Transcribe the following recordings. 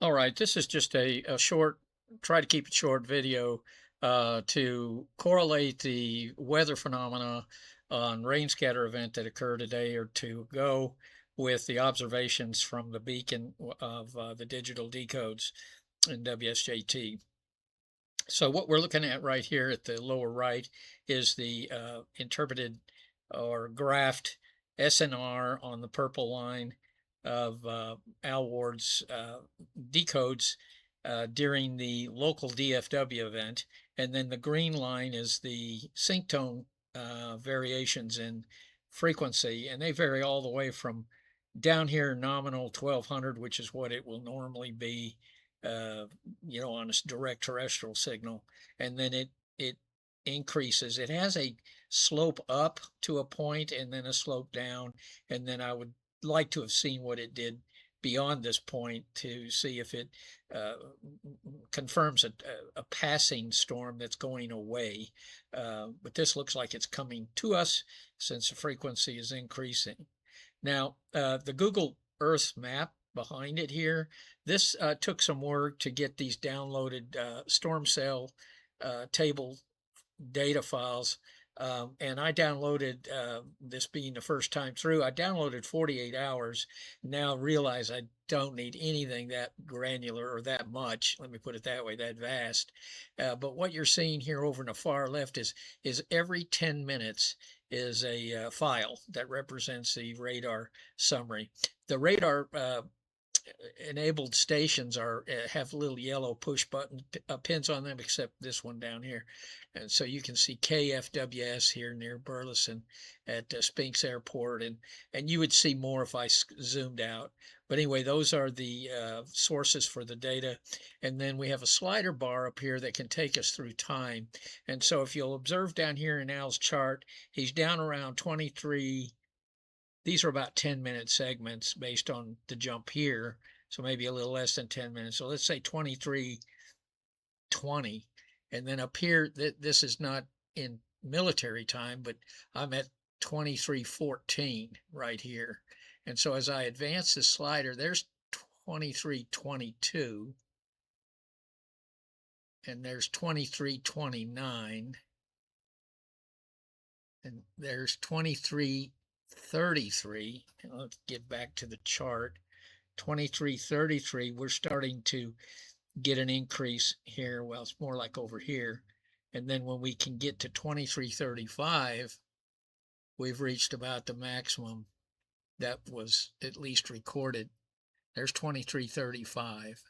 All right, this is just a short, try to keep it short video to correlate the weather phenomena on rain scatter event that occurred a day or two ago with the observations from the beacon of the digital decodes in WSJT. So what we're looking at right here at the lower right is the interpreted or graphed SNR on the purple line of Al Ward's decodes during the local DFW event. And then the green line is the sync tone variations in frequency. And they vary all the way from down here nominal 1200, which is what it will normally be, uh, on a direct terrestrial signal, and then it increases. It has a slope up to a point and then a slope down, and then I would like to have seen what it did beyond this point to see if it uh, confirms a passing storm that's going away. But this looks like it's coming to us since the frequency is increasing. Now, the Google Earth map behind it here, this took some work to get these downloaded storm cell table data files. And I downloaded, this being the first time through, I downloaded 48 hours. Now realize I don't need anything that granular or that much, let me put it that way, that vast. But what you're seeing here over in the far left is every 10 minutes is a file that represents the radar summary. The radar enabled stations are have little yellow push button pins on them, except this one down here. And so you can see KFWS here near Burleson at Spinks Airport, and you would see more if I zoomed out. But anyway, those are the sources for the data. And then we have a slider bar up here that can take us through time. And so if you'll observe down here in Al's chart, he's down around 23. These are about 10-minute segments based on the jump here. So maybe a little less than 10 minutes. So let's say 23:20. And then up here, this is not in military time, but I'm at 23:14 right here. And so as I advance the slider, there's 23:22. And there's 23:29. And there's 23:33. Let's get back to the chart. 23:33, we're starting to get an increase here. Well, it's more like over here. And then when we can get to 23:35, we've reached about the maximum that was at least recorded. There's 23:35.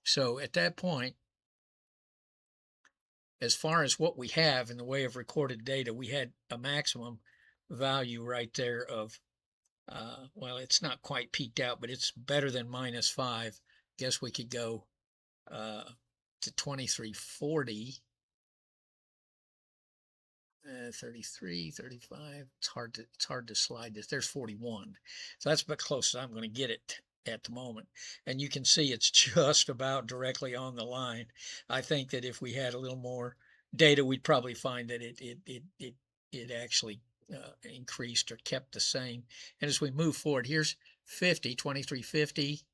So at that point, as far as what we have in the way of recorded data, we had a maximum value right there of, well, it's not quite peaked out, but it's better than -5. Guess we could go to 2340, 33, 35. It's hard to slide this. There's 41. So that's about close as I'm going to get it at the moment. And you can see it's just about directly on the line. I think that if we had a little more data, we'd probably find that it actually increased or kept the same. And as we move forward, here's 50, 2350.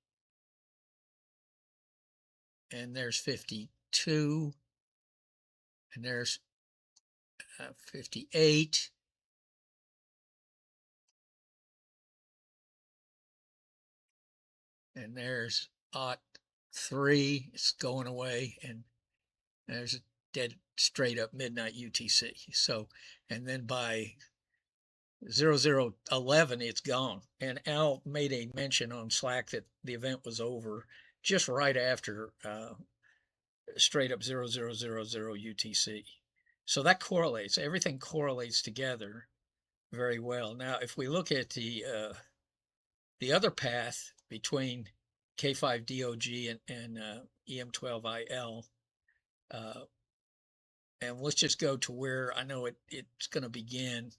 And there's 52. And there's 58. And there's 3. It's going away. And there's a dead straight up midnight UTC. So, and then by 0011, it's gone. And Al made a mention on Slack that the event was over just right after straight up 0000 UTC. So that correlates. Everything correlates together very well. Now, if we look at the other path between K5DOG and EM12IL, and let's just go to where I know it's going to begin.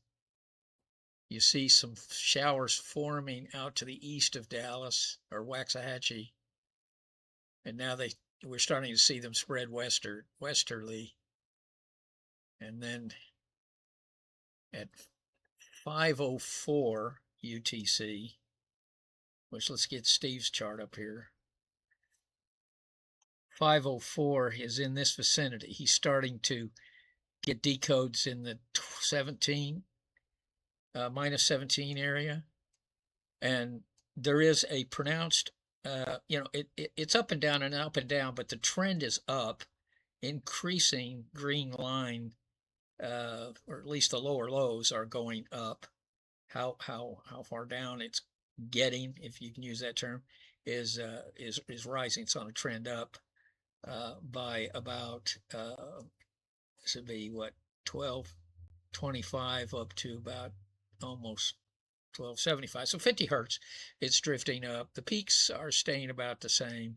You see some showers forming out to the east of Dallas or Waxahachie, and now we're starting to see them spread westerly. And then at 5:04 UTC, which let's get Steve's chart up here. 504 is in this vicinity. He's starting to get decodes in the 17, minus 17 area. And there is a pronounced, it's up and down, but the trend is up, increasing green line, or at least the lower lows are going up. How far down it's getting, if you can use that term, is rising. It's on a trend up by about this would be what, 1225 up to about almost 1275. So 50 hertz, it's drifting up. The peaks are staying about the same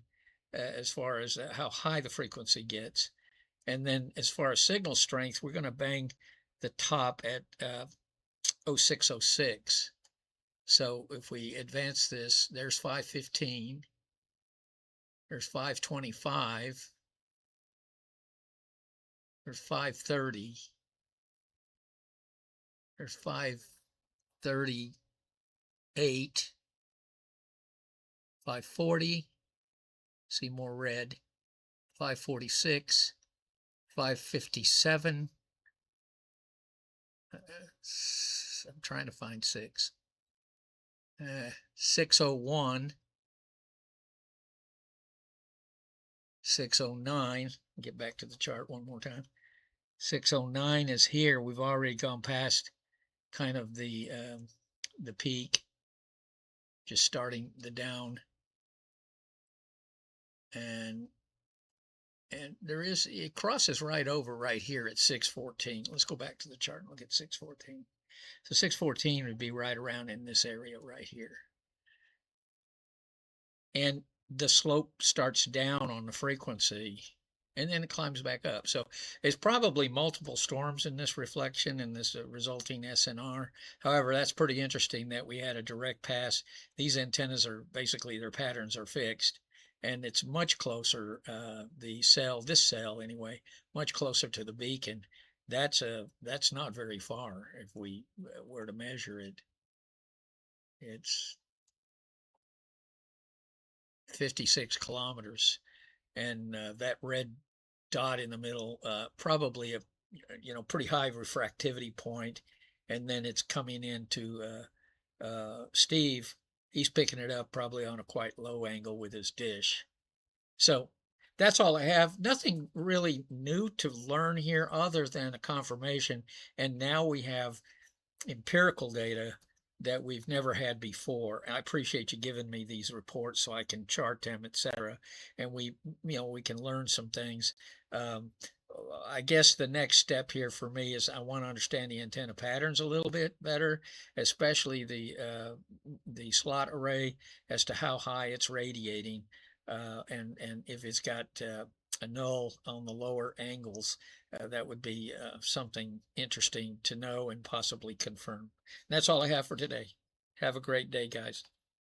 as far as how high the frequency gets. And then as far as signal strength, we're going to bang the top at 0606. So if we advance this, there's 515, there's 525, there's 530, there's 538, 540, see more red, 546, 557, I'm trying to find 6, 601, 609, get back to the chart one more time. 609 is here. We've already gone past kind of the peak, just starting the down, and there is, it crosses right over right here at 614. Let's go back to the chart and look at 614. So 614 would be right around in this area right here. And the slope starts down on the frequency, and then it climbs back up. So it's probably multiple storms in this reflection and this resulting SNR. However, that's pretty interesting that we had a direct pass. These antennas are basically, their patterns are fixed, and it's much closer, this cell anyway, much closer to the beacon. That's not very far. If we were to measure it, it's 56 kilometers, and that red dot in the middle, probably a pretty high refractivity point, and then it's coming into Steve. He's picking it up probably on a quite low angle with his dish. So that's all I have. Nothing really new to learn here other than a confirmation, and now we have empirical data that we've never had before. I appreciate you giving me these reports so I can chart them, etc. And we can learn some things. I guess the next step here for me is I want to understand the antenna patterns a little bit better, especially the slot array, as to how high it's radiating, and if it's got a null on the lower angles. That would be something interesting to know and possibly confirm. And that's all I have for today. Have a great day, guys.